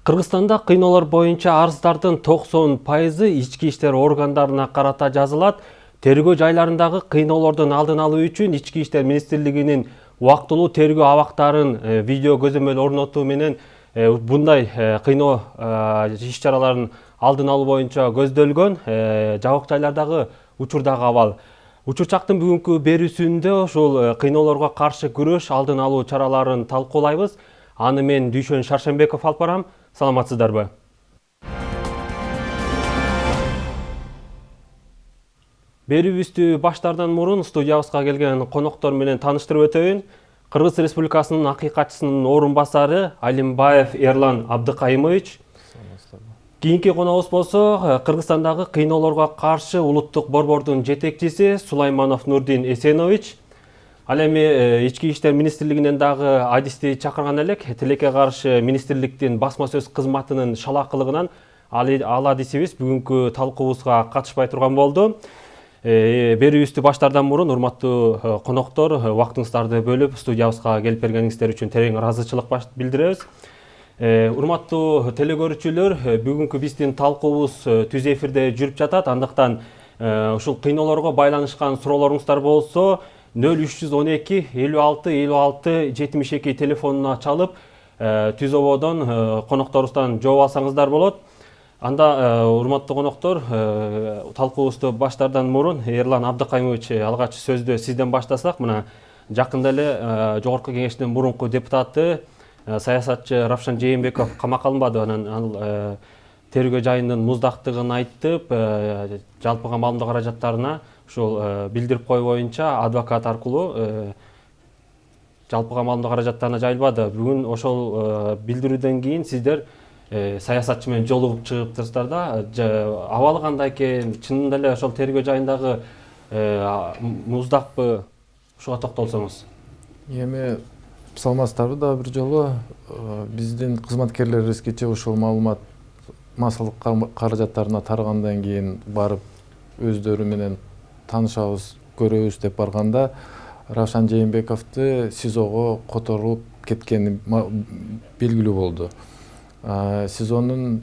Кыргызстанда кыйноолор боюнча арыздардын 90% ички иштер органдарына карата жазылат. Тергөө жайларындагы кыйноолордун алдын алуу үчүн Ички иштер министрлигинин убактылуу тергөө абактарын видео көзөмөл орнотуу менен bunday кыйноо иш-чараларын алдын алуу боюнча көздөлгөн жабык жайлардагы учурдагы абал. Учурчактын бүгүнкү берүүсүндө ушул кыйноолорго каршы күрөш алдын алуу чараларын талкуулайбыз. Аны мен Дүйшөн Шаршембеков алып барам. Саламатсыздарбы? Берүүбүздү баштаардан мурун студиябызга келген коноктор менен тааныштырып өтөйүн. Кыргыз Республикасынын акыйкатчысынын орун басары Алимбаев Эрлан Абдыкайымович. Кийинки коногубуз болсо Кыргызстандагы кыйноолорго каршы улуттук борбордун жетекчиси Сулайманов Нурдин Эсенович. Ал эми Ички иштер министрлигинен дагы адисти чакырган элек. Тилекке каршы министрликтин басма сөз кызматынын шалакылыгынан ал адисибиз бүгүнкү талкуубузга катышпай турган болду. Берүүбүздү баштаардан мурун урматтуу коноктор, убактыңыздарды бөлүп студиябызга келип бергениңиздер үчүн терең ыраазычылык билдиребиз. Урматтуу телекөрүүчүлөр, бүгүнкү биздин талкуубуз түз эфирде жүрүп жатат. Андыктан ушул кыйноолорго байланышкан суроолоруңуздар болсо 0312 56 56 72 телефонуна чалып, түз ободон конокторубуздан жооп алсаңыздар болот. Анда урматтуу коноктор, талкуубузду баштаардан мурун Эрлан Абдыкайымович алгач сөздү сизден баштасак, мына жакында эле Жогорку Кеңештин мурунку депутаты саясатчы Равшан Жээнбеков камакка алынбады. Анан ал тергөө жайынын муздактыгын айтып, жалпыга маалымдоо каражаттарына ушул билдирип кою боюнча адвокат аркылуу жалпыга маалымдоо каражаттарына жайылбады. Бүгүн ошол билдирүүдөн кийин сиздер саясатчы менен жолугуп чыгыптырсыздар да. Абалы кандай экен? Чынында эле ошол тергөө жайындагы муздакпы? Ушуга токтолсоңуз. Эми саламатсыздарбы дагы бир жолу. Биздин кызматкерлерибиз кечээ ушул маалымат массалык каражаттарына таргандан кийин барып өздөрү менен таанышабыз, көрөбүз деп барганда Равшан Жээнбековду СИЗОго которуп кеткени белгилүү болду. СИЗОнун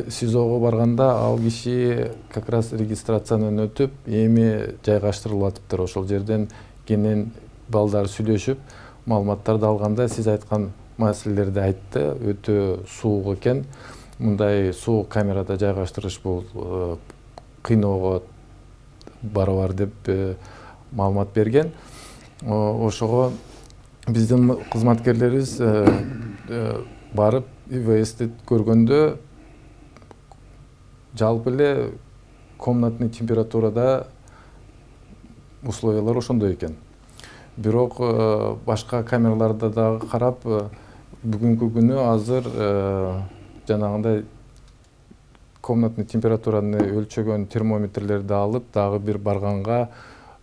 СИЗОго барганда ал киши как раз регистрациядан өтүп, эми жайгаштырылып атыптыр. Ошол жерден кенен балдар сүйлөшүп, маалыматтарды алганда сиз айткан маселелерди айтты. Өтө суук экен. Мындай суук камерада жайгаштырыш бул кыйноого барабар деп маалымат берген. Ошого биздин кызматкерлерибиз барып ИВСти көргөндө жалпы эле комнатный температурада условиялар ошондой экен. Бирок башка камераларда дагы карап, бүгүнкү күнү азыр жанагындай комнатный температураны өлчөгөн термометрлерди алып, дагы бир барганга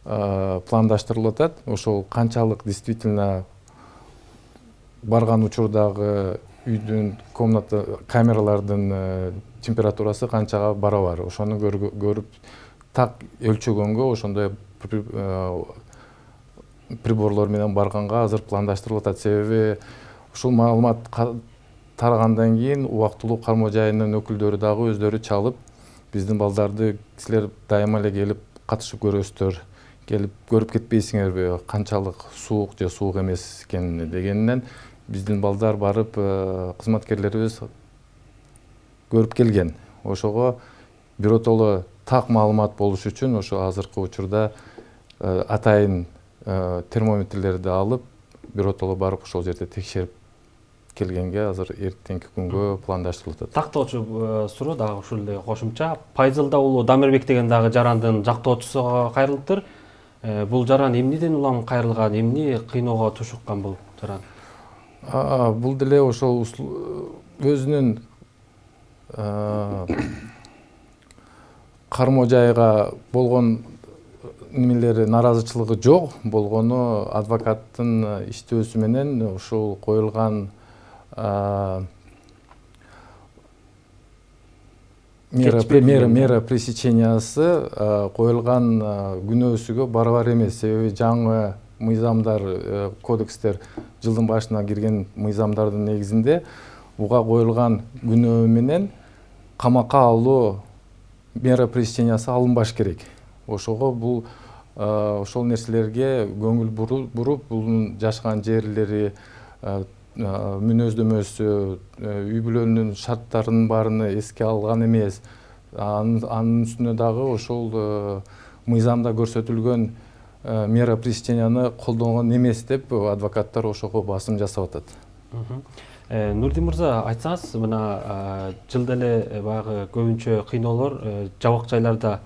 пландаштырылып атат. Ошол канчалык действительно барган учурдагы үйдүн комната камералардын температурасы канчага барабар. Ошону көрүп так өлчөгөнгө ошондой приборлор менен барганга азыр пландаштырылып атат. Себеби ушул маалымат таргандан кийин убактылуу кармоо жайынын өкүлдөрү дагы өздөрү чалып, биздин балдарды силер дайыма эле келип катышып көрөсүздөр, келип көрүп кетпейсиңерби канчалык суук же суук эмес экенин дегенинен биздин балдар барып, кызматкерлерибиз көрүп келген. Ошого биротоло так маалымат болуш үчүн ошо азыркы учурда атайын термометрлерди алып, биротоло барып ошол жерде текшерип келгенге азыр эртеңки күнгө пландаштырылып атат. Тактоочу суроо дагы ушул эле кошумча. Пайзылда уулу Дамирбек деген дагы жарандын жактоочусуга кайрылыптыр. Бул жаран эмнеден улам кайрылган, эмне кыйноого тушуккан бул жаран? Бул деле ошол өзүнүн кармоо жайга болгон немелери наразычылыгы жок болгону адвокаттын иштөөсү менен ушул коюлган мера пресечениясы коюлган күнөөсүгө барабар эмес. Себеби жаңы мыйзамдар, кодекстер жылдын башына кирген мыйзамдардын негизинде буга коюлган күнөө менен камакка алуу мера пресечениясы алынбаш керек. Ошого бул ошол нерселерге көңүл буруп, бунун жашаган жерлери, мүнөздөмөсү, үй бүлөнүн шарттарынын баарын эске алган эмес. Анын үстүнө дагы ошол мыйзамда көрсөтүлгөн мера пресеченияны колдонгон эмес деп адвокаттар ошого басым жасап атат. Нурдин мырза, айтсаңыз, мына жылда эле баягы көбүнчө кыйноолор жабык жайларда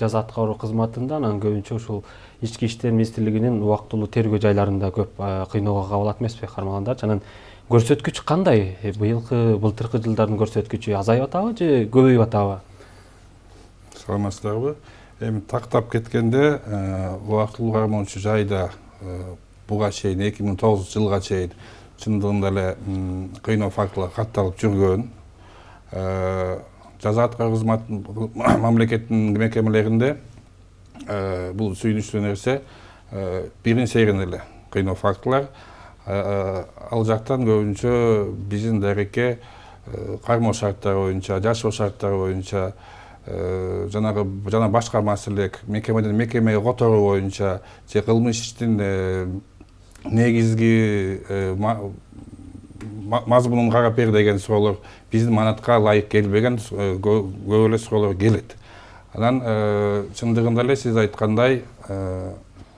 жаза аткаруу кызматында, анан көбүнчө ушул ички иштер министрлигинин убактылуу тергөө жайларында көп кыйноого кабылат эмеспи кармалгандарчы? Анан көрсөткүч кандай? Былтыркы жылдардын көрсөткүчү азайып атабы же көбөйүп атабы? Саламатсыздарбы? Эми тактап кеткенде убактылуу кармоочу жайда буга чейин 2009 жылга чейин чындыгында эле кыйноо фактылар катталып жүргөн. Жаза аткаруу кызматынын мамлекеттин мекемелеринде бул сүйүнүчтүү нерсе бирин сейрин эле кыйноо фактылар. Ал жактан көбүнчө биздин дарекке кармоо шарттары боюнча, жашоо шарттары боюнча жана башка маселелер мекемеден мекемеге которуу боюнча же кылмыш иштин негизги мазмунун карап бер деген суроолор биздин манатка ылайык келбеген көп эле суроолор келет. Анан чындыгында эле сиз айткандай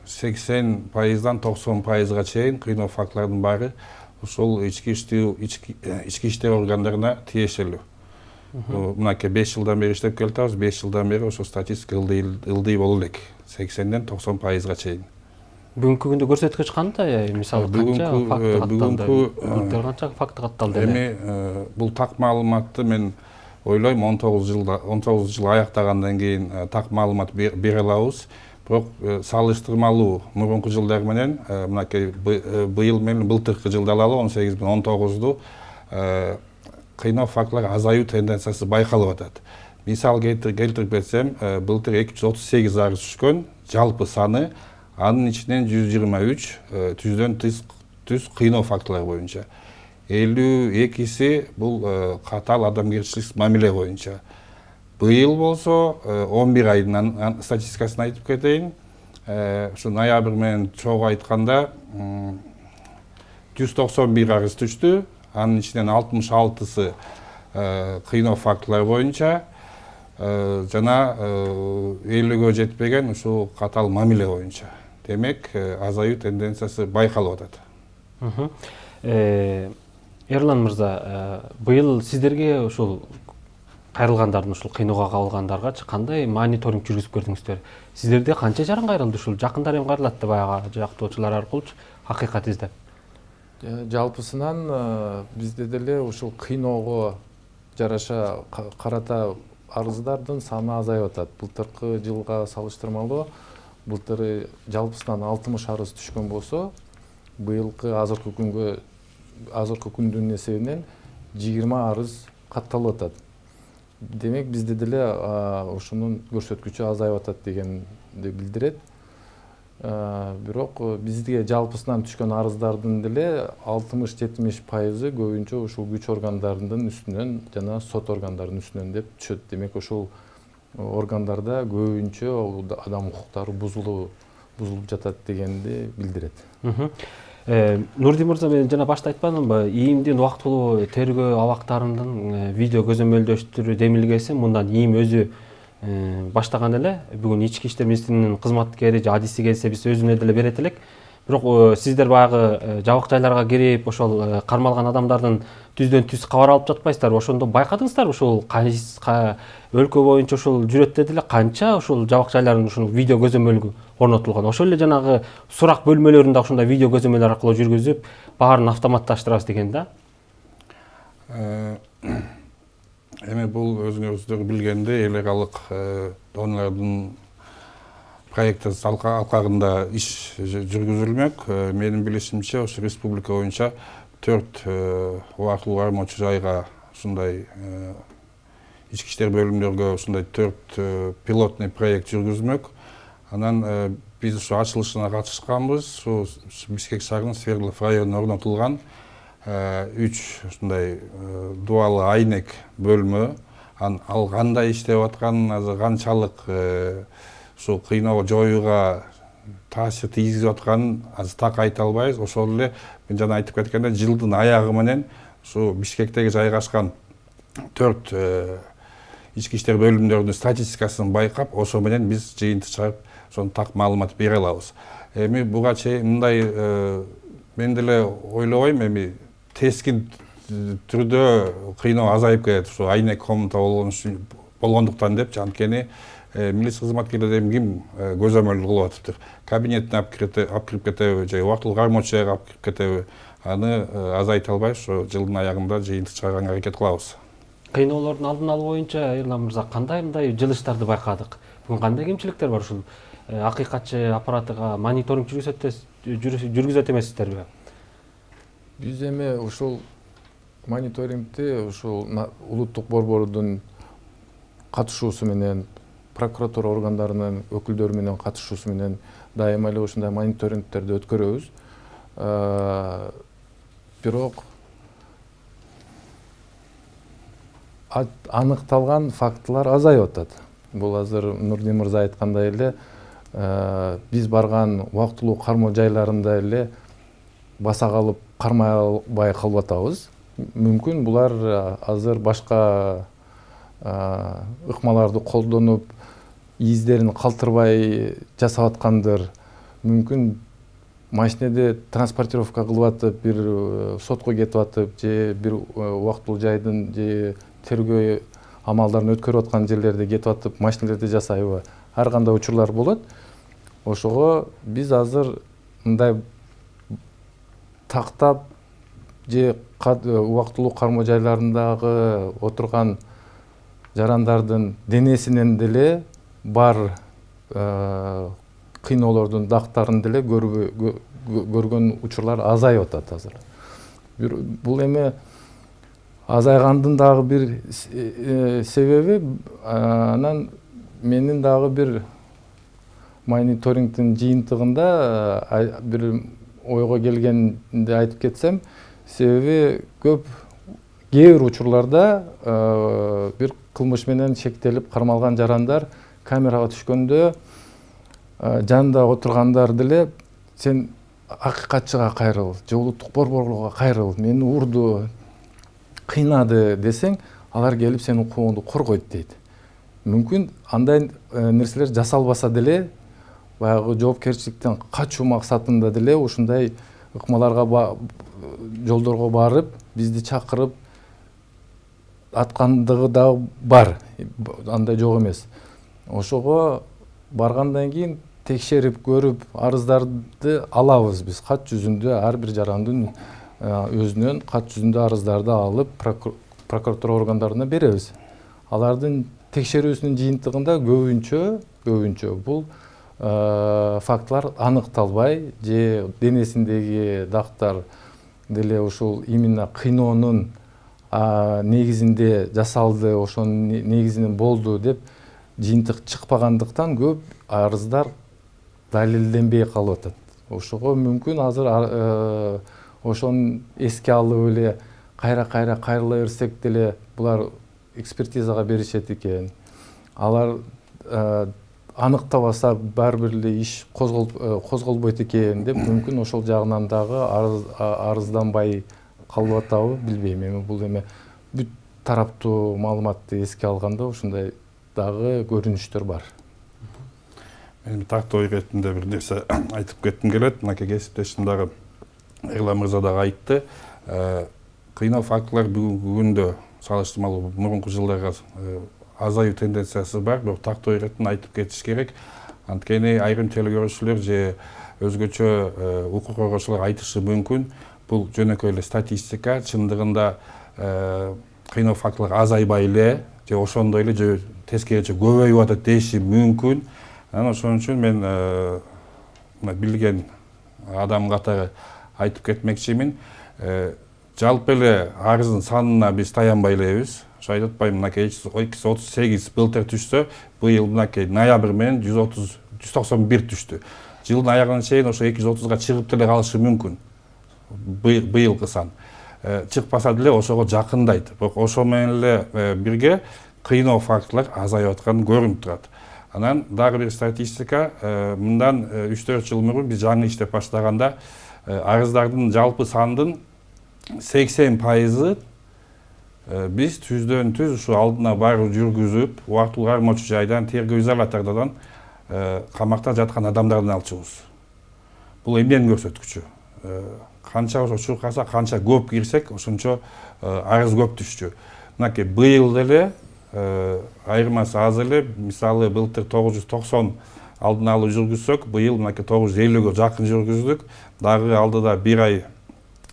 80%дан 90%га чейин кыйноо фактылардын баары ушул ички иштер органдарына тиешелүү. Мынакей 5 жылдан бери иштеп келатабыз, 5 жылдан бери ошол статистика ылдый боло элек. 80-ден 90%га чейин. Бүгүнкү күндө көрсөткүч кандай? Мисалы канча факты катталды? Эми бул так маалыматты мен ойлойм 19 жыл аяктагандан кийин так маалымат бере алабыз. Бирок салыштырмалуу мурунку жылдар менен мынакей быйыл менен былтыркы жылды алалы 18 менен 19ду кыйноо фактылар азаюу тенденциясы байкалып атат. Мисал келтирип берсем, былтыр 238 арыз түшкөн, жалпы саны анын ичинен 123 түздөн түз кыйноо фактылар боюнча. 52си бул катаал адамгерчиликсиз мамиле боюнча. Быйыл болсо 11 айдын статистикасын айтып кетейин. Ушу ноябрь менен чогуу айтканда 191 арыз түштү. Анын ичинен 66сы кыйноо фактылар боюнча жана 50гө жетпеген ушул катаал мамиле боюнча. Демек, азаюу тенденциясы байкалып атат. Эрлан мырза, быйыл сиздерге ушул кайрылгандардын, ушул кыйноого кабылгандаргачы кандай мониторинг жүргүзүп көрдүңүздөр? Сиздерде канча жаран кайрылды? Ушул жакындар эми кайрылат да баягы жактоочулар аркылуучу акыйкат издеп. Жалпысынан бизде деле ушул кыйноого жараша карата арыздардын саны азайып атат. Былтыркы жылга салыштырмалуу былтыр жалпысынан 60 арыз түшкөн болсо, быйылкы азыркы күндүн эсебинен 20 арыз катталып атат. Демек бизде деле ушунун көрсөткүчү азайып атат дегенди билдирет. Бирок бизге жалпысынан түшкөн арыздардын деле 60-70% көбүнчө ушул күч органдарынын үстүнөн жана сот органдарынын үстүнөн деп түшөт. Демек ушул органдарда көбүнчө адам укуктары бузулуп жатат дегенди билдирет. Нурдин мырза, мен жана башта айтпадымбы, ИИМдин убактылуу тергөө абактарынын видео көзөмөлдөштүрүү демилгеси мындан ИИМ өзү баштаган эле. Бүгүн ички иштер министринин кызматкери же адиси келсе биз өзүнө деле берет элек. Бирок сиздер баягы жабык жайларга кирип, ошол кармалган адамдардын түздөн түз кабар алып жатпайсыздарбы? Ошондо байкадыңыздарбы ушул өлкө боюнча ушул жүрөттө деле канча ушул жабык жайлардын ушул видео көзөмөлгү орнотулган? Ошол эле жанагы сурак бөлмөлөрүндө ушундай видео көзөмөл аркылуу жүргүзүп, баарын автоматташтырабыз деген да? Эми бул өзүңүздөр билгендей эл аралык донорлордун проектisi алкагында иш жүргүзүлмөк. Менин билишимче, ошо республика боюнча 4 убактылуу кармоочу жайга ушундай ички иштер бөлүмдөргө ушундай 4 пилотный проект жүргүзмөк. Анан биз ушу ачылышына катышканбыз. Ушу Бишкек шаарынын Свердлов районуна орнотулган 3 ушундай дуалы айнек бөлмө. Ал кандай иштеп атканын, азыр канчалык ушул кыйноо жоюуга таасир тийгизип атканын азыр так айта албайбыз. Ошол эле мен жана айтып кеткендей, жылдын аягы менен ушу Бишкектеги жайгашкан 4 ички иштер бөлүмдөрүнүн статистикасын байкап, ошо менен биз жыйынтык чыгарып, ошону так маалымат бере алабыз. Эми буга чейин мындай мен деле ойлобойм, эми тескин түрдө кыйноо азайып келет ушу айнек комната болгондуктан депчи. Анткени милиция кызматкерлери ким көзөмөл кылып атыптыр. Кабинетине алып кирип кетеби же убактылуу кармоочу жайга алып кирип кетеби, аны азайта албайбыз. Ошо жылдын аягында жыйынтык чыгарганга аракет кылабыз. Кыйноолордун алдын алуу боюнча Эрлан мырза кандай мындай жылыштарды байкадык? Бүгүн кандай кемчиликтер бар? Ушул акыйкатчы аппаратыга мониторинг жүргүзөт эмессиздерби? Биз эми ушул мониторингти ушул улуттук борбордун катышуусу менен, прокуратура органдарынын өкүлдөрү менен катышуусу менен дайыма эле ушундай мониторингтерди өткөрөбүз. Бирок аныкталган фактылар азайып атат. Бул азыр Нурдин мырза айткандай эле биз барган убактылуу кармоо жайларында эле баса калып кармабай калып атабыз. Мүмкүн булар азыр башка ыкмаларды колдонуп, издерин калтырбай жасап аткандыр. Мүмкүн машинеде транспортировка кылып атып, бир сотко кетип атып, же бир убактылуу жайдын же тергөө амалдарын өткөрүп аткан жерлерде кетип атып, машинелерди жасайбы? Ар кандай учурлар болот. Ошого биз азыр мындай тактап же убактылуу кармоо жайларындагы отурган жарандардын денесинен деле бар кыйноолордун дактарын деле көргөн учурлар азайып атат азыр. Бул эми азайгандын дагы бир себеби, анан менин дагы бир мониторингдин жыйынтыгында бир ойго келгенди айтып кетсем, себеби көп кээ бир учурларда бир кылмыш менен шектелип кармалган жарандар камерага түшкөндө жанында отургандар деле сен акыйкатчыга кайрыл, же улуттук борборго кайрыл, мени урду, кыйнады десең, алар келип сенин укугуңду коргойт дейт. Мүмкүн андай нерселер жасалбаса деле, баягы жоопкерчиликтен качуу максатында деле ушундай ыкмаларга жолдорго барып, бизди чакырып аткандыгы да бар, андай жок эмес. Ошого баргандан кийин текшерип көрүп, арыздарды алабыз биз. Кат жүзүндө ар бир жарандын өзүнөн кат жүзүндө арыздарды алып, прокуратура органдарына беребиз. Алардын текшерүүсүнүн жыйынтыгында көбүнчө бул фактылар аныкталбай, же денесиндеги дактар деле ушул именно кыйноонун негизинде жасалды, ошонун негизинен болду деп жыйынтык чыкпагандыктан көп арыздар далилденбей калып атат. Ошого мүмкүн азыр ошону эске алып эле кайрыла берсек деле булар экспертизага беришет экен. Алар аныктабаса баары бир эле иш козголбойт экен деп мүмкүн ошол жагынан дагы арызданбай калып атабы билбейм. Эми бул эми бүт тараптуу маалыматты эске алганда ушундай дагы көрүнүштөр бар. Мен тактоо иретинде бир нерсе айтып кетким келет. Мынакей кесиптешим дагы Эрлан мырза дагы айтты. Кыйноо фактылар бүгүнкү күндө салыштырмалуу мурунку жылдарга азаюу тенденциясы бар, бирок тактоо иретин айтып кетиш керек. Анткени айрым телекөрүүчүлөр же өзгөчө укук коргоочулар айтышы мүмкүн. Бул жөнөкөй эле статистика, чындыгында кыйноо фактылар азайбай эле, же ошондой эле же тескерисинче көбөйүп атат деши мүмкүн. Анан ошон үчүн мен билген адам катары айтып кетмекчимин. Жалпы эле арыздын санына биз таянбай элебиз. Ошо айтып атпайм, мынакей 238 былтыр түшсө, быйыл мынакей ноябрь менен 191 түштү. жылдын аягына чейин ошо 230-га чыгып деле калышы мүмкүн. Быйылкы сан. Чыкпаса деле ошого жакындайт. Бирок ошо менен эле бирге кыйноо фактылар азайып атканы көрүнүп турат. Анан дагы бир статистика, мындан 3-4 жыл мурун биз жаңы иштеп баштаганда арыздардын жалпы сандын 80% биз түздөн түз ушу алдына барып жүргүзүп, убактылуу кармоочу жайдан, тергөө изолятордон камакта жаткан адамдардан алчубуз. Бул эмненин көрсөткүчү? Канча ошо чуркаса, канча көп кирсек, ошончо арыз көп түшчү. Мынакей быйыл деле айырмасы аз эле, мисалы былтыр 990 алдын алуу жүргүзсөк, быйыл мынакей 950-ге жакын жүргүздүк. Дагы алдыда бир ай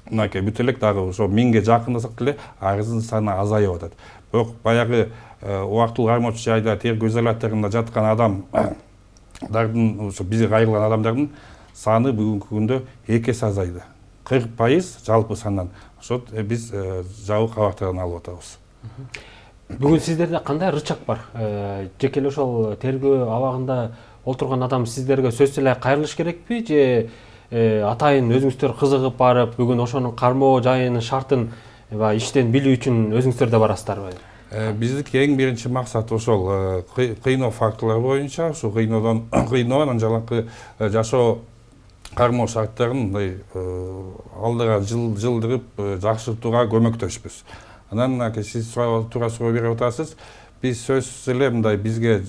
мынакей бүт элек, дагы ошо 1000ге жакындасак деле арыздын саны азайып атат. Бирок баягы убактылуу кармоочу жайда, тергөө изоляторунда жаткан адамдардын, ошо бизге кайрылган адамдардын саны бүгүнкү күндө 2 эсе азайды. 40% жалпы сандан. Ошо биз жабык кабактардан алып атабыз. Бүгүн сиздерде кандай рычаг бар? Жеке эле ошол тергөө абагында олтурган адам сиздерге сөзсүз эле кайрылыш керекпи, же атайын өзүңүздөр кызыгып барып, бүгүн ошонун кармоо жайынын шартын иштен билүү үчүн өзүңүздөр да барасыздарбы? Биздики эң биринчи максат ошол кыйноо фактылары боюнча, ушу кыйноо анан жалакы жашоо кармоо шарттарын мындай алдыга жылдырып жакшыртууга көмөктөшпүз. Анан сиз туура суроо берип атасыз. Биз сөзсүз эле мындай бизге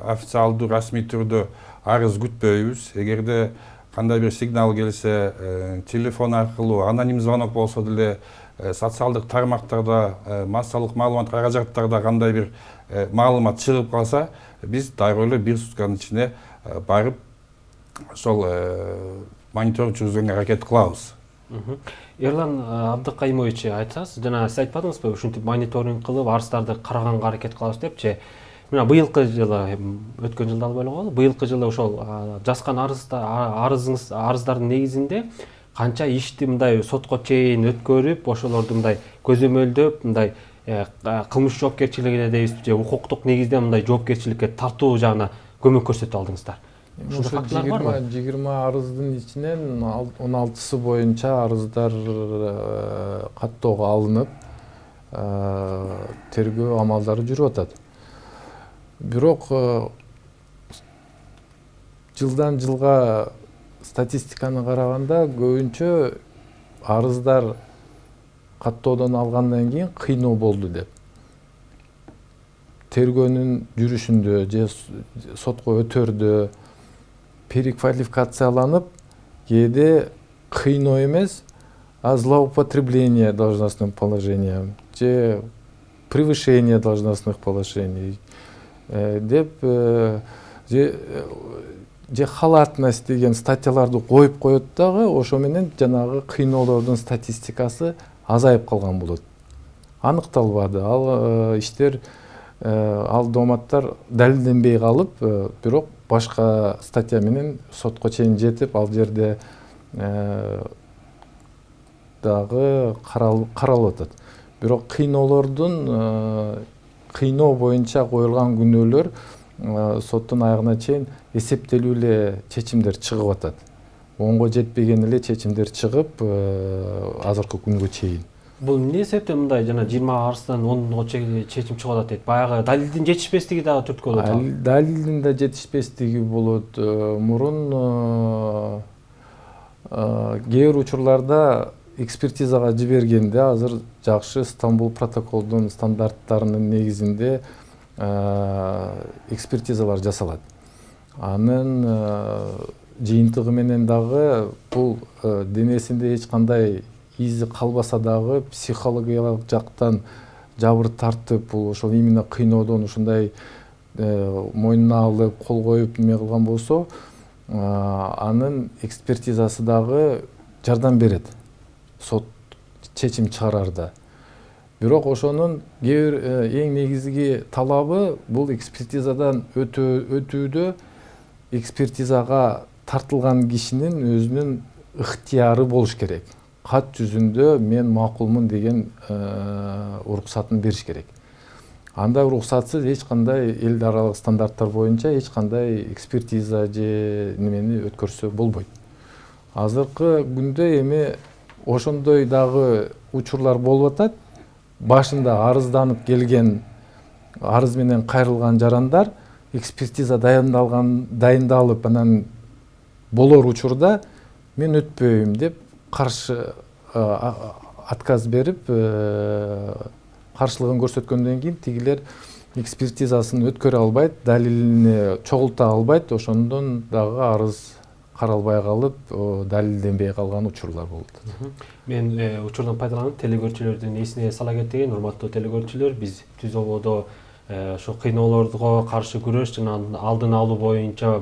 официалдуу расмий түрдө арыз күтпөйбүз. Эгерде кандай бир сигнал келсе, телефон аркылуу, аноним звонок болсо деле, социалдык тармактарда, массалык маалымат каражаттарда кандай бир маалымат чыгып калса, биз дароо эле 1 сутканын ичинде барып ошол мониторинг жүргүзгөнгө аракет кылабыз. Эрлан Абдыкайымович, айтсаңыз, жана сиз айтпадыңызбы, ушинтип мониторинг кылып, арыздарды караганга аракет кылабыз депчи. Мына быйылкы жылы, өткөн жылда албай эле коелу, быйылкы жылы ошол жазган арыздардын негизинде канча ишти мындай сотко чейин өткөрүп, ошолорду мындай көзөмөлдөп, мындай кылмыш жоопкерчилигине дейбизби, же укуктук негизде мындай жоопкерчиликке тартуу жагына көмөк көрсөтүп алдыңыздар. Ошо 20 арыздын ичинен 16сы боюнча арыздар каттоого алынып, тергөө амалдары жүрүп атат. Бирок жылдан жылга статистиканы караганда көбүнчө арыздар каттоодон алгандан кийин кыйноо болду деп. Тергөөнүн жүрүшүндө же сотко өтөрдө переквалификацияланып, кээде кыйноо эмес, а злоупотребление должностным положением, же превышение должностных положений деп, же халатность деген статьяларды коюп коет дагы, ошо менен жанагы кыйноолордун статистикасы азайып калган болот. Аныкталбады. Ал иштер, ал дооматтар далилденбей калып, бирок башка статья менен сотко чейин жетип, ал жерде дагы каралып атат. Бирок кыйноо боюнча коюлган күнөөлөр соттун аягына чейин эсептелүү эле чечимдер чыгып атат. Оңго жетпеген эле чечимдер чыгып, азыркы күнгө чейин. Бул эмне себептен мындай жана 20 арыздан 10го чечим чыгып атат дейт? Баягы далилдин жетишпестиги дагы түрткү болот. Далилдин да жетишпестиги болот. Мурун кээ бир учурларда экспертизага жибергенде азыр жакшы Стамбул протоколдун стандарттарынын негизинде экспертизалар жасалат. Анын жыйынтыгы менен дагы бул денесинде эч кандай изи калбаса дагы психологиялык жактан жабыр тартып, бул ошол именно кыйноодон ушундай мойнуна алып, кол коюп неме кылган болсо, анын экспертизасы дагы жардам берет сот чечим чыгарарда. Бирок ошонун эң негизги талабы бул экспертизадан өтүүдө экспертизага тартылган кишинин өзүнүн ыктыяры болуш керек. Кат жүзүндө мен макулмун деген уруксатын бериш керек. анда уруксатсыз эч кандай эл аралык стандарттар боюнча эч кандай экспертиза же немени өткөрсө болбойт. Азыркы күндө эми ошондой дагы учурлар болуп атат. Башында арызданып келген, арыз менен кайрылган жарандар экспертиза дайындалып анан болор учурда мен өтпөйм деп каршы отказ берип каршылыгын көрсөткөндөн кийин тигилер экспертизасын өткөрө албайт, далилине чогулта албайт, ошондон дагы арыз каралбай калып, далилденбей калган учурлар болот. Мен учурдан пайдаланып телекөрүүчүлөрдүн эсине сала кетейин, урматтуу телекөрүүчүлөр, биз Түз ободо ошо кыйноолорго каршы күрөш жана алдын алуу боюнча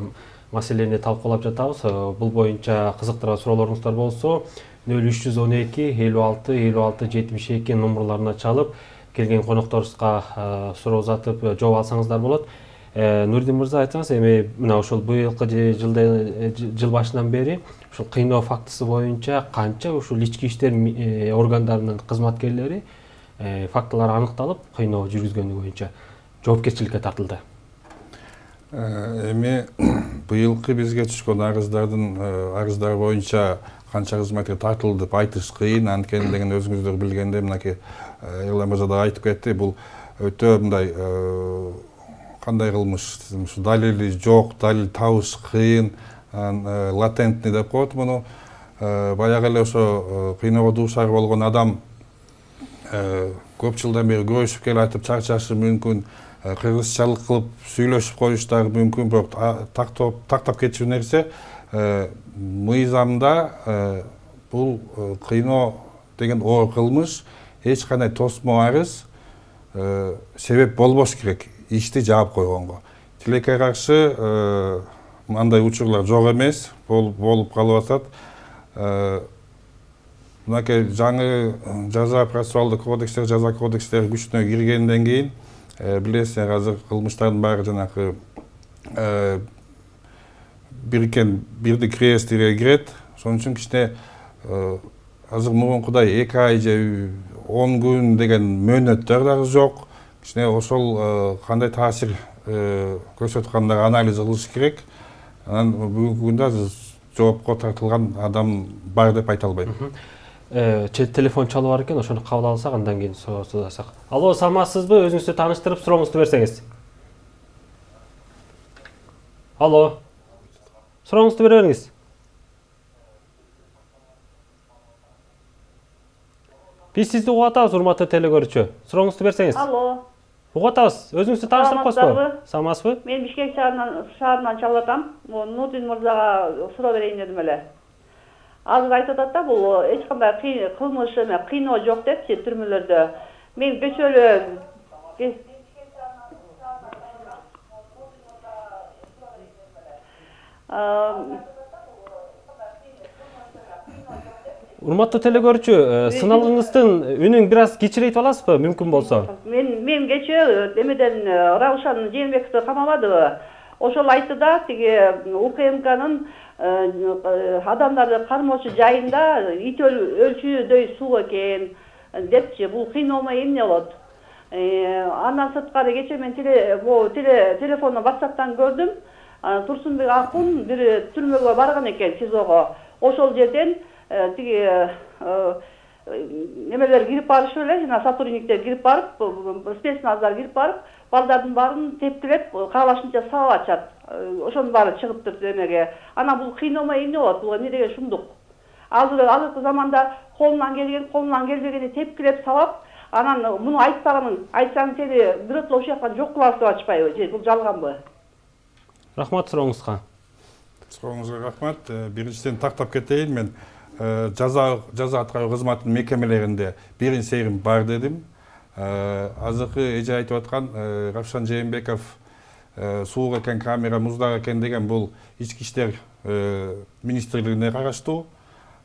маселени талкуулап жатабыз. Бул боюнча кызыктырган суроолоруңуздар болсо 0312 56 56 72 номерларына чалып келген конокторубузга суроо uzатып жооп алсаңыздар болот. Нурдин мырза, айтсаңыз, эми мына ошол быйылкы жыл башынан бери ушул кыйноо фактысы боюнча канча ушул ички иштер органдарынын кызматкерлери фактылар аныкталып, кыйноо жүргүзгөнү боюнча жоопкерчиликке тартылды? Эми быйылкы бизге түшкөн арыздар боюнча канча кызматкер тартылды деп айтыш кыйын, анткени деген өзүңүздөр билгендей, мынакей Эрлан мырза да айтып кетти, бул өтө мындай кандай кылмыш, далили жок, далил табыш кыйын, латентный деп коет муну. Баягы эле ошо кыйноого дуушар болгон адам көп жылдан бери күрөшүп келатып чарчашы мүмкүн, кыргызчалык кылып сүйлөшүп коюштары мүмкүн, бирок тактап кетчү нерсе мыйзамда бул кыйноо деген оор кылмыш эч кандай тосмо арыз себеп болбош керек ишти жаап койгонго. Тилекке каршы мындай учурлар жок эмес, болуп калып атат. Мынакей жаңы жаза процессуалдык кодекстер, жаза кодекстери күчүнө киргенден кийин билесиңер, азыр кылмыштардын баары жанакы бирди креестирге кирет. Ошон үчүн кичине азыр мурункудай 2 ай же 10 күн деген мөөнөттөр дагы жок. Кичине ошол кандай таасир көрсөтүп кандай анализ кылыш керек. Анан бүгүнкү күндө жоопко тартылган адам бар деп айта албайм. Чет телефон чалып бар экен, ошону кабыл алсак, андан кийин сурасак. Алло, саламатсызбы? Өзүңүздү тааныштырып, сурооңузду берсеңиз. Алло. Сурооңузду бере бериңиз. Биз сизди угуп атабыз, урматтуу телекөрүүчү. Сурооңузду берсеңиз. Алло. Угуп атабыз. Өзүңүздү тааныштырып коесузбу? Саламатсызбы? Мен Бишкек шаарынан чалып атам. Нурдин мырзага суроо берейин дедим эле. Азыр айтып атат да, бул эч кандай кылмыш эме, кыйноо жок депчи түрмөлөрдө. Мен кечээ эле Урматтуу телекөрүүчү, сыналгыңыздын үнүн бир аз кичирейтип аласызбы, мүмкүн болсо? Мен кечээ эмеден Раушан Жээнбековду камабадыбы? Ошол айтты да, тиги УКМКнын адамдарды кармоочу жайында ит өлчүдөй суу экен депчи, бул кыйноомой эмне болот? Андан сырткары кечээ мен телефондон WhatsApp'тан көрдүм. Турсунбек Акун бир түрмөгө барган экен, СИЗОго. Ошол жерден тиги немелер кирип барышып эле, жана сотрудниктер кирип барып, спецназдар кирип барып, балдардын баарын тепкилеп, каалашынча сабап ачат. Ошонун баары чыгыптыр демеге. Анан бул кыйноомой эмне болот? Бул эмне деген шумдук? Азыркы заманда колунан келбегени тепкилеп сабап, анан муну айтсаң сени бирөтө ошол жактан жок кылабыз деп атышпайбы? Же бул жалганбы? Рахмат сурооңузга. Сурооңузга рахмат. Биринчиден тактап кетейин, мен жаза аткаруу кызматынын мекемелеринде биринчи сейрим бар дедим. Азыркы эже айтып аткан Равшан Жээнбеков суук экен, камера муздак экен деген бул ички иштер министрлигине караштуу.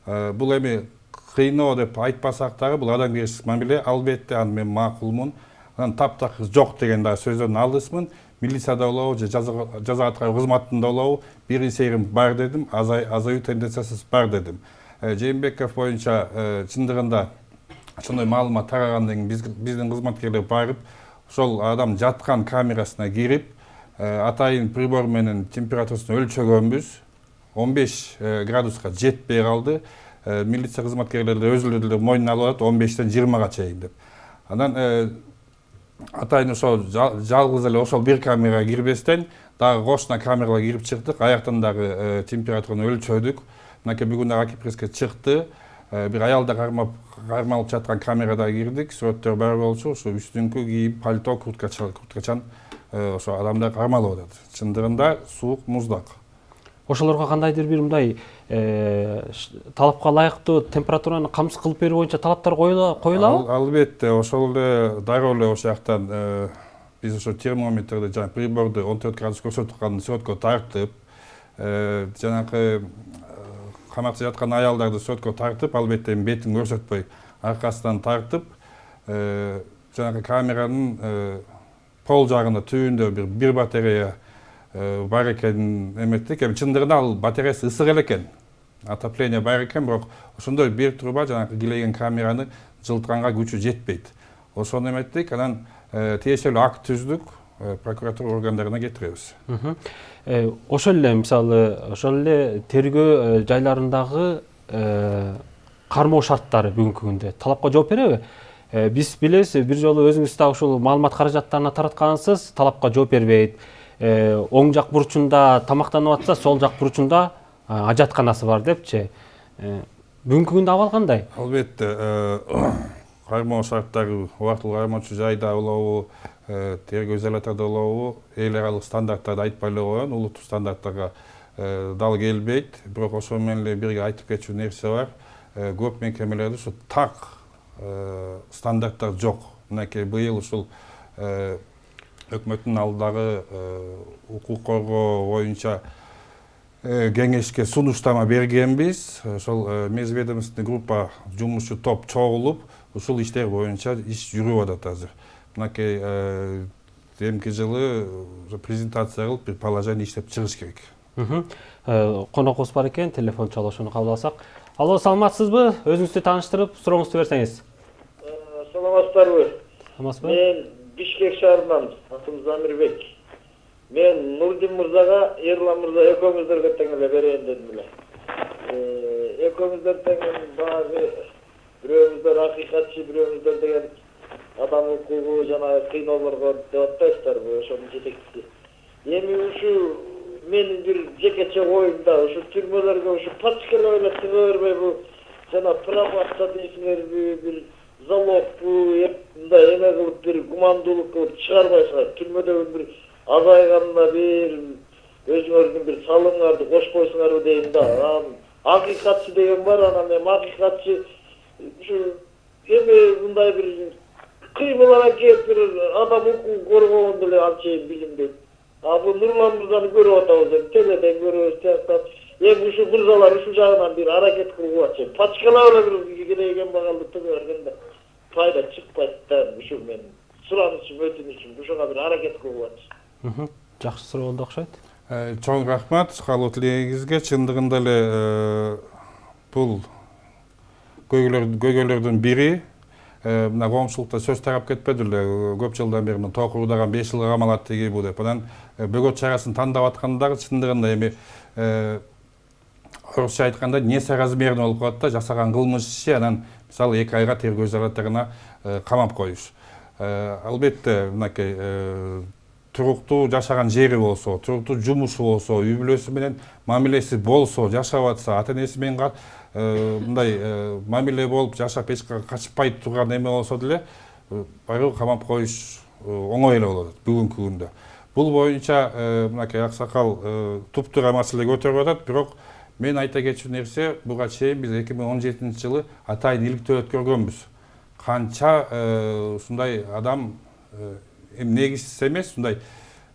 Бул эми кыйноо деп айтпасак дагы бул адамгерчилик мамиле, албетте аны мен макулмун. Анан таптакыр жок деген дагы сөздөрдөн алысмын. Милицияда болобу же жаза аткаруу кызматында болобу биринчи сейрим бар дедим, азаюу тенденциясы бар дедим. Жээнбеков боюнча чындыгында ошондой маалымат тарагандан кийин биздин кызматкерлер барып, ошол адам жаткан камерасына кирип атайын прибор менен температурасын өлчөгөнбүз. 15 градуска жетпей калды. Милиция кызматкерлери өзүлөрү деле мойнуна алып атат 15тен 20га чейин деп. Анан атайын ошол жалгыз эле ошол бир камерага кирбестен дагы кошуна камерага кирип чыктык. Аяктан дагы температураны өлчөдүк. Мынакей бүгүн дагы Акипресске чыкты. Бир аялда кармалып жаткан камерада кирдик. Сүрөттөр бар болчу. Ошо үстүңкү кийим, пальто, курткачан ошо адамдар кармалып атат. Чындыгында суук, муздак. Ошолорго кандайдыр бир мындай талапка ылайыктуу температураны камсыз кылып берүү боюнча талаптар коюлабы? Албетте, ошол эле дароо эле ошол жактан биз ошо термометрди жана приборду 14 градус көрсөтүп аткан сротко тартып, жанагы камакта жаткан аялдарды сротко тартып, албетте бетин көрсөтпөй аркасынан тартып, жанагы камеранын пол жагында түбүндө бир батарея бар экенин эметтик. Чындыгында ал батареясы ысык эле экен. Отопление бар экен, бирок ошондой бир труба жанагы килеген камераны жылытканга күчү жетпейт. Ошону эметтик, анан тиешелүү акт түздүк, прокуратура органдарына кетиребиз. Ошол эле мисалы, ошол эле тергөө жайларындагы кармоо шарттары бүгүнкү күндө талапка жооп береби? Биз билебиз, бир жолу өзүңүз да ушул маалымат каражаттарына тараткансыз, талапка жооп бербейт. Оң жак бурчунда тамактанып атса, сол жак бурчунда ажатканасы бар депчи. Бүгүнкү күндө абал кандай? Албетте, кармоо шарттары убактылуу кармоочу жайда болобу, тергөө изолятордо болобу, эл аралык стандарттарды айтпай эле коён, улуттук стандарттарга дал келбейт. Бирок ошо менен эле бирге айтып кетчү нерсе бар. Көп мекемелерде ушу так стандарттар жок. Мынакей быйыл ушул өкмөттүн алдагы укук коргоо боюнча кеңешке сунуштама бергенбиз. Ошол межведомственный группа жумушчу топ чогулуп, ушул иштер боюнча иш жүрүп атат азыр. Мынакей эмки жылы презентация кылып бир положение иштеп чыгыш керек. Коногубуз бар экен, телефон чалышууну кабыл алсак. Алло, саламатсызбы? Өзүңүздү тааныштырып, сурооңузду берсеңиз. Саламатсыздарбы? Саламатсызбы? Мен Бишкек шаарынан, атым Замирбек. Мен Нурдин мырзага, Эрлан мырза экөөңүздөргө тең эле берейин дедим эле. Экөөңүздөр тең баягы бирөөңүздөр акыйкатчы, бирөөңүздөр деген адам укугу жана кыйноолорго деп атпайсыздарбы, ошонун жетекчиси. Эми ушу менин бир жекече оюмда ушу түрмөлөргө ушу пачкалап эле чыга бербейби, жана пробация дейсиңерби, бир залогпу, мындай эме кылып бир гумандуулук кылып чыгарбайсыңар. Түрмөдөгү бир азайганына бир өзүңөрдүн бир салымыңарды кошпойсуңарбы дейм да. Акыйкатчы деген бар, анан эми акыйкатчы ушу эми мындай бир кыймылга келип бир адам укугун коргогонду эле анчейин билинбейт. Бул Нурлан мырзаны көрүп атабыз, теледен көрөбүз тияктап. Эми ушу мырзалар ушул жагынан бир аракет кылып атчы. Пачкалап эле бир киреген багалды төгөргөндө пайда чыкпайт да, ушу мен суранычым, өтүнүчүм, ушуга бир аракет кылып атчы. Жакшы суроо болду окшойт. Чоң рахмат кабыл тилегиңизге. Чындыгында эле бул көйгөйлөрдүн бири. Мына коомчулукта сөз тарап кетпеди эле. Көп жылдан бери токурдаган 5 жылга камалат тиги бу деп. Анан бөгөт чарасын тандап аткандар чындыгында эми орусча айтканда несоразмерно болуп калат да, жасаган кылмыш иши, анан мисалы 2 айга тергөө изоляторуна камап коюш. Албетте мынакей туруктуу жашаган жери болсо, туруктуу жумушу болсо, үй бүлөсү менен мамилеси болсо, жашап атса, ата энеси менен мындай мамиле болуп жашап эч качпай турган эме болсо деле барыбыр камап коюш оңой эле болот бүгүнкү күндө. Бул боюнча мынакей аксакал туптуура маселе көтөрүп атат, бирок мен айта кетчү нерсе, буга чейин биз 2017-жылы атайын иликтөө өткөргөнбүз. Канча ушундай адам негизсиз эмес, ушундай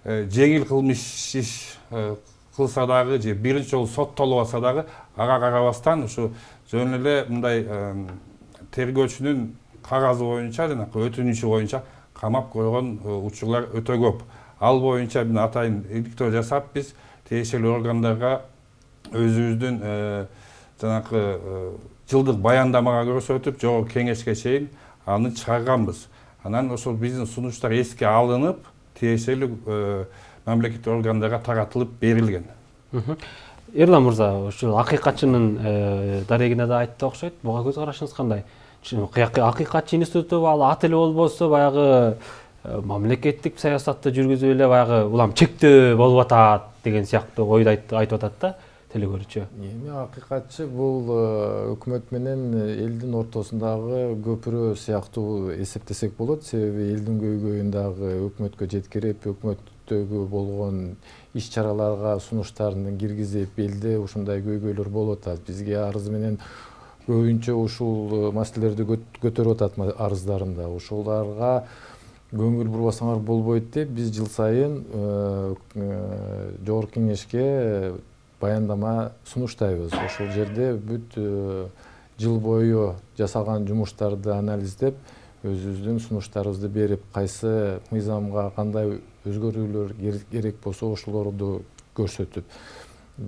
жеңил кылмыш иш кылса дагы же биринчи жолу соттолуп атса дагы ага карабастан ушу жөн эле мындай тергөөчүнүн кагазы боюнча жана өтүнүчү боюнча камап койгон учурлар өтө көп. Ал боюнча мен атайын иликтөө жасап биз тиешелүү органдарга өзүбүздүн жанакы жылдык баяндамага көрсөтүп, жогорку кеңешке чейин аны чыгарганбыз. Анан ошол биздин сунуштар эске алынып, тиешелүү мамлекеттик органдарга таратылып берилген. Эрлан мырза, ушул акыйкатчынын дарегине да айтты окшойт. Буга көз карашыңыз кандай? Акыйкатчы институту ал ат эле болбосо баягы мамлекеттик саясатты жүргүзүп эле баягы улам чектөө болуп атат деген сыяктуу ойду айтып атат да телекөрүүчү. Эми акыйкатчы бул өкмөт менен элдин ортосундагы көпүрө сыяктуу эсептесек болот. Себеби элдин көйгөйүндагы өкмөткө жеткирип, өкмөттөгү болгон иш-чараларга сунуштарын киргизип, элде ушундай көйгөйлөр болуп атат. Бизге арыз менен көбүнчө ушул маселелерди көтөрүп атат арыздарында. Ушуларга көңүл бурбасаңар болбойт деп биз жыл сайын жогорку кеңешке баяндама сунуштайбыз. Ошол жерде бүт жыл бою жасалган жумуштарды анализдеп, өзүбүздүн сунуштарыбызды берип, кайсы мыйзамга кандай өзгөрүүлөр керек болсо ошолорду көрсөтүп,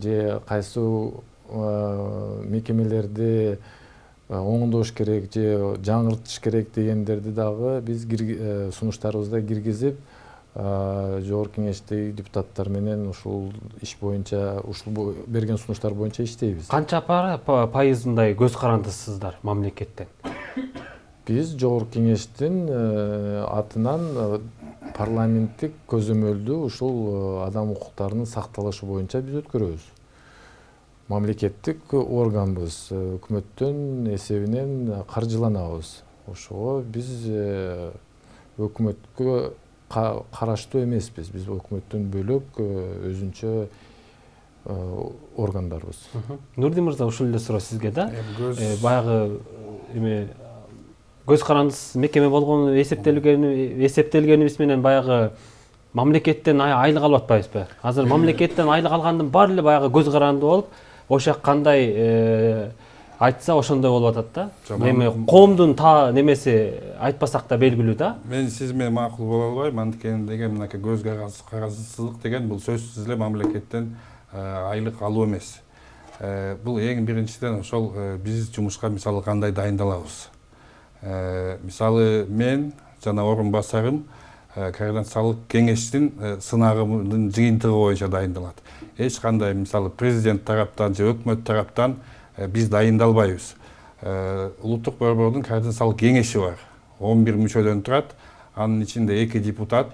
же кайсы мекемелерди оңдош керек же жаңыртыш керек дегендерди дагы биз сунуштарыбызда киргизип, жогорку кеңештеги депутаттар менен ушул иш боюнча, ушул берген сунуштар боюнча иштейбиз. Канча пайызындай көз карандысыздар мамлекеттен? Биз жогорку кеңештин атынан парламенттик көзөмөлдү ушул адам укуктарынын сакталышы боюнча биз өткөрөбүз. Мамлекеттик органбыз, өкмөттүн эсебинен каржыланабыз. Ошого биз өкмөткө караштуу эмеспиз. Биз өкмөттөн бөлөк өзүнчө органдарбыз. Нурдин мырза, ушул эле суроо сизге да. Баягы эме көз карандысыз мекеме болгону эсептелгенибиз менен баягы мамлекеттен айлык алып атпайбызбы? Азыр мамлекеттен айлык алгандын баары эле баягы көз каранды болуп, ошо кандай айтса ошондой болуп атат да. Эми коомдун немеси айтпасак да белгилүү да. Мен сиз менен макул боло албайм. Анткени деген мынакей көз карандысыздык деген бул сөзсүз эле мамлекеттен айлык алуу эмес. Бул эң биринчиден ошол биз жумушка мисалы кандай дайындалабыз. Мисалы мен жана орун басарым координациялык кеңештин сынагынын жыйынтыгы боюнча дайындалат. Эч кандай мисалы президент тараптан же өкмөт тараптан биз дайындалбайбыз. Улуттук борбордун координациялык кеңеши бар. 11 мүчөдөн турат. Анын ичинде 2 депутат,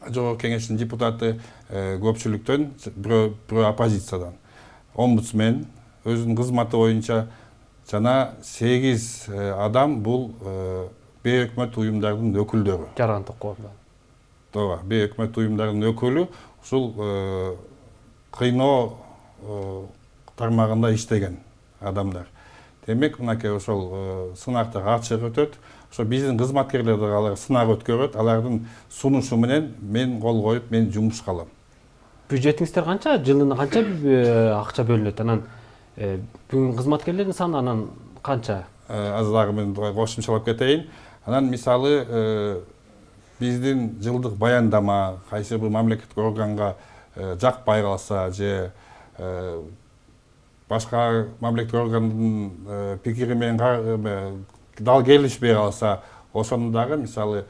жогорку кеңештин депутаты көпчүлүктөн, бирөө оппозициядан. Омбудсмен өзүнүн кызматы боюнча жана 8 адам бул бейөкмөт уюмдардын өкүлдөрү. Жарандык коомдон. Тооба, бейөкмөт уюмдардын өкүлү ушул кыйноо тармагында иштеген адамдар. Демек, мынакей ошол сынактар ачык өтөт. Ошо биздин кызматкерлер да алар сынак өткөрөт. Алардын сунушу менен мен кол коюп, мен жумушка алам. Бюджетиңиздер канча? Жылына канча акча бөлүнөт? Анан бүгүн кызматкерлердин саны анан канча? Азыр дагы мен кошумчалап кетейин. Анан мисалы биздин жылдык баяндама кайсы бир мамлекеттик органга жакпай калса же башка мамлекеттик органдын пикири менен дал келишпей калса, ошону дагы мисалы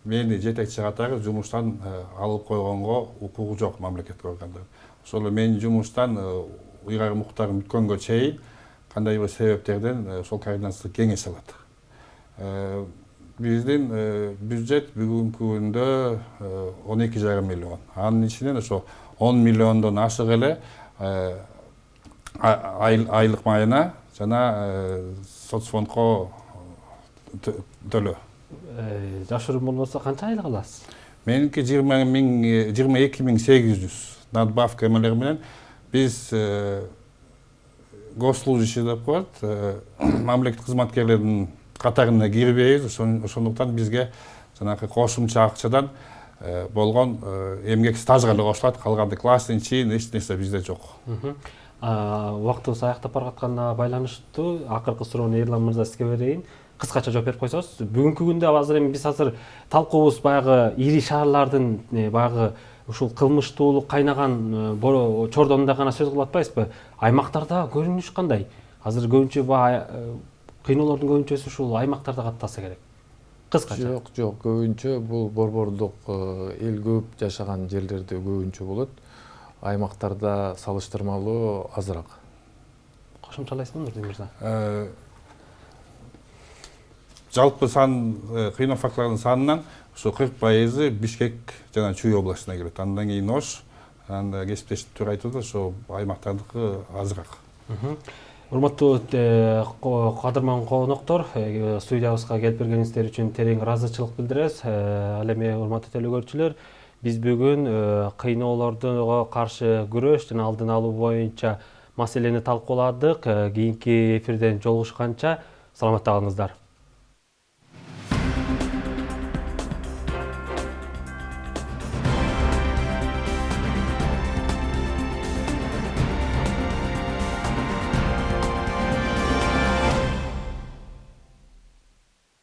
мени жетекчи катары жумуштан алып койгонго укугу жок мамлекеттик органдар. Ошол менин жумуштан уйгар муктарым бүткөнгө чейин кандай бир себептерден ошол координациялык кеңеш алат. Биздин бюджет бүгүнкү күндө 12,5 миллион. Анын ичинен ошо 10 миллиондон ашык эле айлык майына жана соцфондко төлөө. Жашыруун болбосо канча айлык аласыз? Меники 22.800 надбавка эмелер менен биз госслужащий деп коет, мамлекеттик кызматкерлердин катарына кирбейбиз. Ошондуктан бизге жанагы кошумча акчадан болгон эмгек стажга эле кошулат. Калганда класстын чейин эч нерсе бизде жок. Убактыбыз аяктап баратканына байланыштуу акыркы суроону Эрлан мырза сизге берейин. Кыскача жооп берип койсоңуз. Бүгүнкү күндө азыр эми биз азыр талкуубуз баягы ири шаарлардын баягы ушул кылмыштуулук кайнаган чордонунда гана сөз кылып атпайбызбы? Аймактарда көрүнүш кандай? Азыр көбүнчө кыйноолордун көбүнчөсү ушул аймактарда катталса керек. Кыскача. Жок, көбүнчө бул борбордук эл көп жашаган жерлерде көбүнчө болот. Аймактарда салыштырмалуу азыраак. Кошумчалайсызбы Нурдин мырза? Жалпы сан кыйноо факторлордун санынан ушу 40% Бишкек жана Чүй областына кирет. Андан кийин Ош, анда кесиптешип туруп айтып атат, аймактардыкы азыраак. Урматтуу кадырман коноктор, студиябызга келип бергениңиздер үчүн терең ыраазычылык билдиребиз. Ал эми урматтуу телекөрүүчүлөр, биз бүгүн кыйноолордо каршы күрөш жана алдын алуу боюнча маселени талкууладык. Кийинки эфирден жолугушканча саламатта калыңыздар.